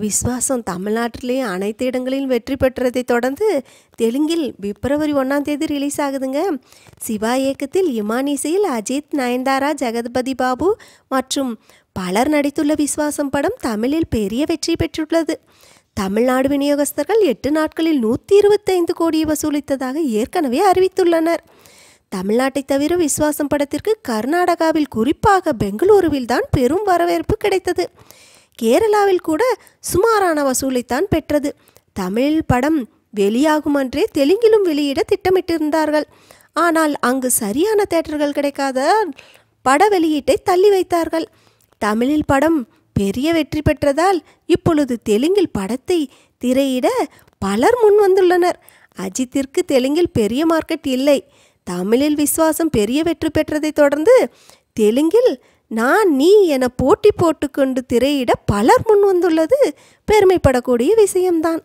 விஸ்வாசம் தமிழ்நாட்டிலேயே அனைத்து இடங்களிலும் வெற்றி பெற்றதை தொடர்ந்து தெலுங்கில் பிப்ரவரி 1ஆம் தேதி ரிலீஸ் ஆகுதுங்க. சிவா இயக்கத்தில் இமான் இசையில் அஜித், நயன்தாரா, ஜெகபதி பாபு மற்றும் பலர் நடித்துள்ள விஸ்வாசம் படம் தமிழில் பெரிய வெற்றி பெற்றுள்ளது. தமிழ்நாடு விநியோகஸ்தர்கள் 8 நாட்களில் 125 கோடியை வசூலித்ததாக ஏற்கனவே அறிவித்துள்ளனர். தமிழ்நாட்டை தவிர விஸ்வாசம் படத்திற்கு கர்நாடகாவில் குறிப்பாக பெங்களூருவில் தான் பெரும் வரவேற்பு கிடைத்தது. கேரளாவில் கூட சுமாரான வசூலைத்தான் பெற்றது. தமிழில் படம் வெளியாகும் அன்றே தெலுங்கிலும் வெளியிட திட்டமிட்டிருந்தார்கள். ஆனால் அங்கு சரியான தியேட்டர்கள் கிடைக்காத பட வெளியீட்டை தள்ளி வைத்தார்கள். தமிழில் படம் பெரிய வெற்றி பெற்றதால் இப்பொழுது தெலுங்கில் படத்தை திரையிட பலர் முன் வந்துள்ளனர். அஜித்திற்கு தெலுங்கில் பெரிய மார்க்கெட் இல்லை. தமிழில் விஸ்வாசம் பெரிய வெற்றி பெற்றதை தொடர்ந்து தெலுங்கில் நான் நீ என போட்டி போட்டுக்கொண்டு திரையிட பலர் முன் வந்துள்ளது பெருமைப்படக்கூடிய விஷயம்தான்.